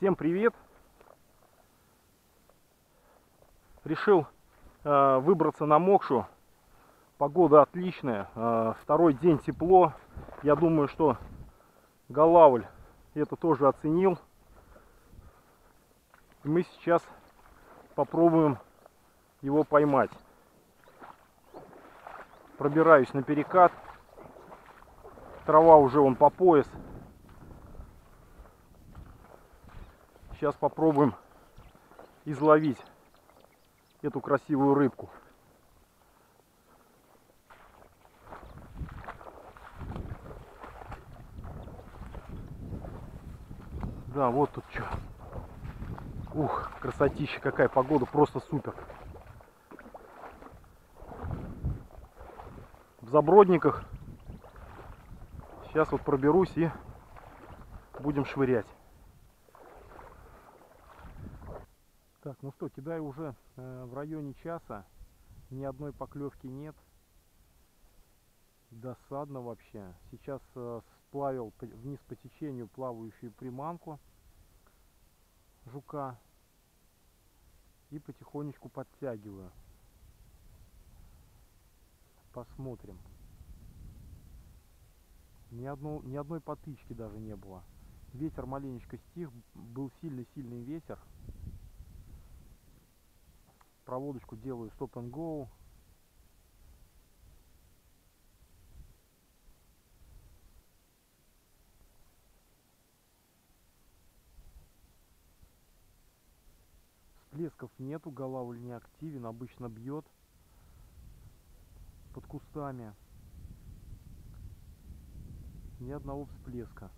Всем привет! Решил выбраться на Мокшу. Погода отличная, второй день тепло. Я думаю, что Голавль это тоже оценил. И мы сейчас попробуем его поймать. Пробираюсь на перекат. Трава уже вон по пояс. Сейчас попробуем изловить эту красивую рыбку. Да, вот тут что. Ух, красотища какая, погода просто супер. В Забродниках. Сейчас вот проберусь и будем швырять. Так, ну что, кидаю уже в районе часа. Ни одной поклевки нет. Досадно вообще. Сейчас сплавил вниз по течению плавающую приманку жука и потихонечку подтягиваю. Посмотрим. Ни одной потычки даже не было. Ветер маленечко стих, был сильный ветер. Проводочку делаю стоп and go. Всплесков нету, Голавль не активен, обычно бьет под кустами. Ни одного всплеска.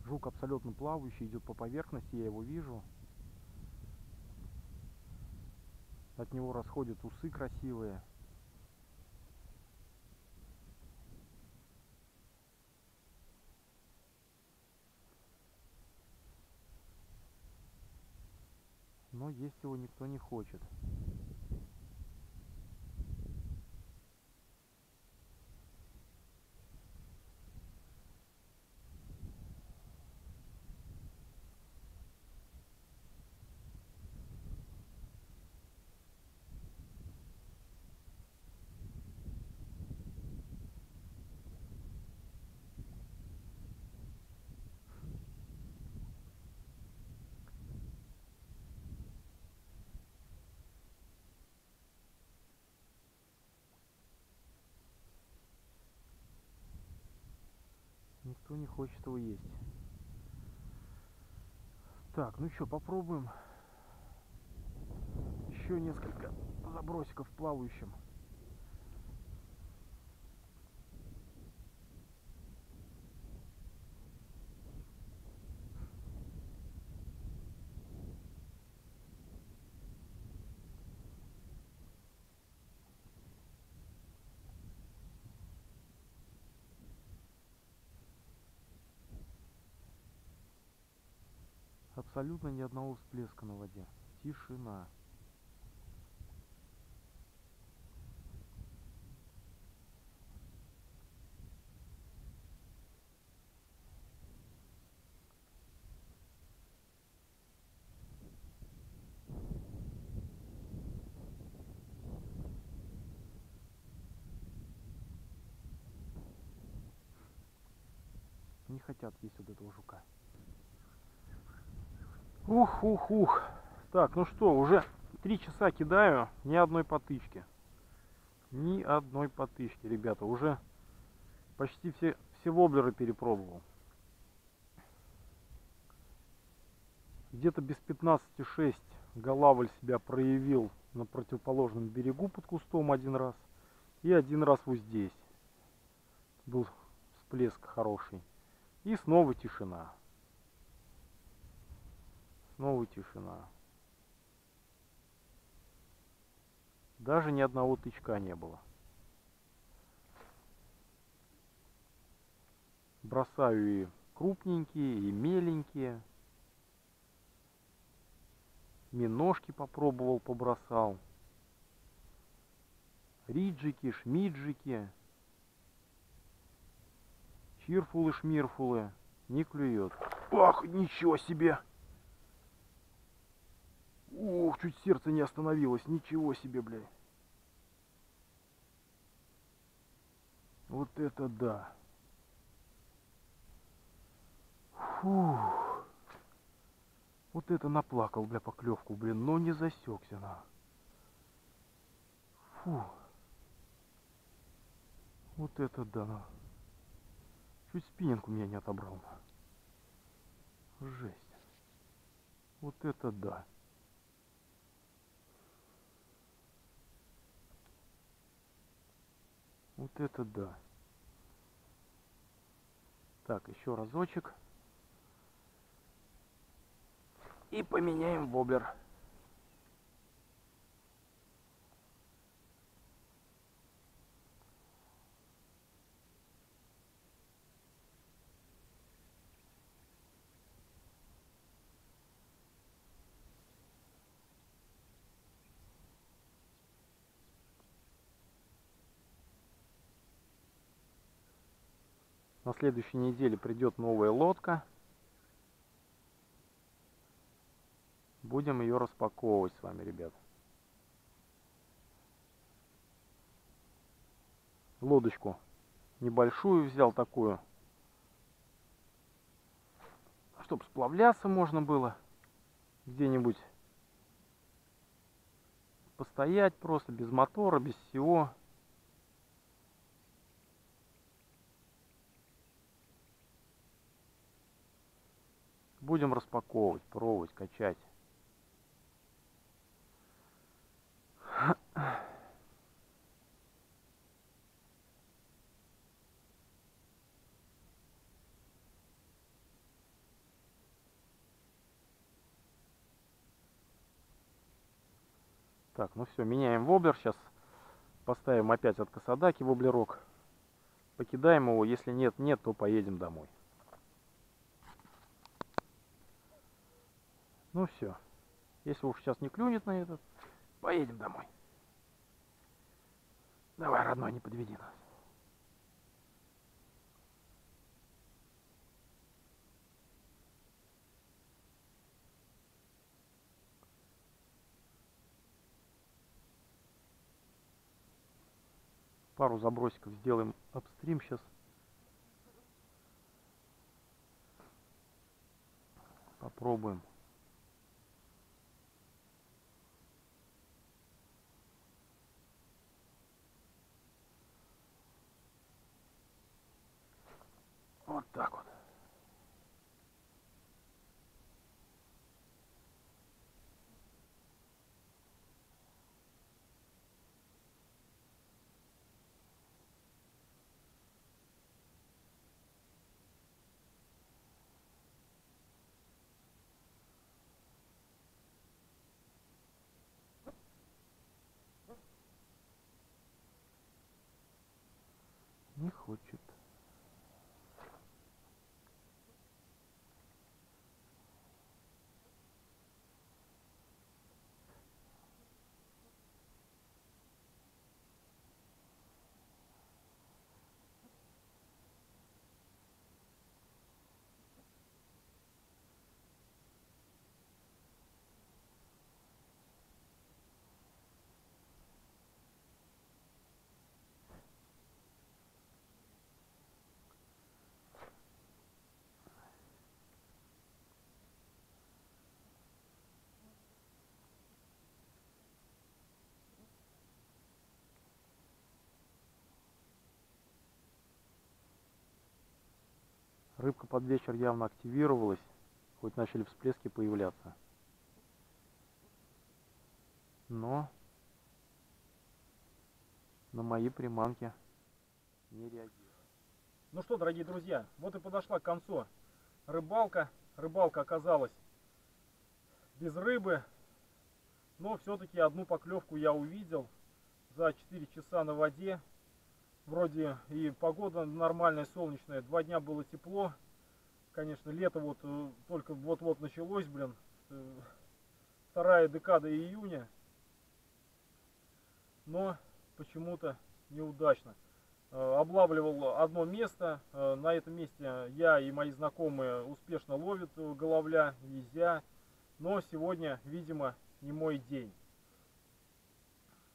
Жук абсолютно плавающий, идет по поверхности, я его вижу. От него расходят усы красивые. Но есть его никто не хочет. Никто не хочет его есть. Так, ну что, попробуем еще несколько забросиков плавающим. Абсолютно ни одного всплеска на воде. Тишина. Не хотят есть вот этого жука. Ух. Так, ну что, уже 3 часа кидаю, ни одной потычки. Ни одной потычки, ребята. Уже почти все воблеры перепробовал. Где-то без 15,6 Голавль себя проявил на противоположном берегу под кустом один раз. И один раз вот здесь. Был всплеск хороший. И снова тишина. Снова тишина. Даже ни одного тычка не было. Бросаю и крупненькие, и меленькие. Миножки попробовал, побросал. Риджики, шмиджики. Чирфулы, шмирфулы. Не клюет. Ах, ничего себе! Ух, чуть сердце не остановилось. Ничего себе, блядь. Вот это да. Фух. Вот это наплакал, бля, поклевку, блин. Но не засекся, на. Фу. Вот это да. Чуть спиннинг у меня не отобрал. Жесть. Вот это да. Вот это да. Так, еще разочек. И поменяем воблер. На следующей неделе придет новая лодка. Будем ее распаковывать с вами, ребят. Лодочку небольшую взял такую, чтобы сплавляться можно было. Где-нибудь постоять просто, без мотора, без всего. Будем распаковывать, пробовать, качать. Так, ну все, меняем воблер. Сейчас поставим опять от Касадаки воблерок. Покидаем его. Если нет, то поедем домой. Ну все. Если уж сейчас не клюнет на этот, поедем домой. Давай, родной, не подведи нас. Пару забросиков сделаем апстрим сейчас. Попробуем. Вот так вот. Не хочет. Рыбка под вечер явно активировалась, хоть начали всплески появляться. Но на мои приманки не реагирует. Ну что, дорогие друзья, вот и подошла к концу рыбалка. Рыбалка оказалась без рыбы, но все-таки одну поклевку я увидел. за 4 часа на воде. Вроде и погода нормальная, солнечная. 2 дня было тепло. Конечно, лето вот только вот-вот началось, блин. Вторая декада июня. Но почему-то неудачно. Облавливал одно место. На этом месте я и мои знакомые успешно ловят головля, езя. Но сегодня, видимо, не мой день.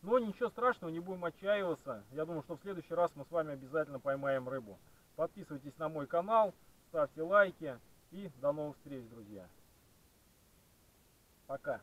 Но ничего страшного, не будем отчаиваться. Я думаю, что в следующий раз мы с вами обязательно поймаем рыбу. Подписывайтесь на мой канал, ставьте лайки и до новых встреч, друзья. Пока.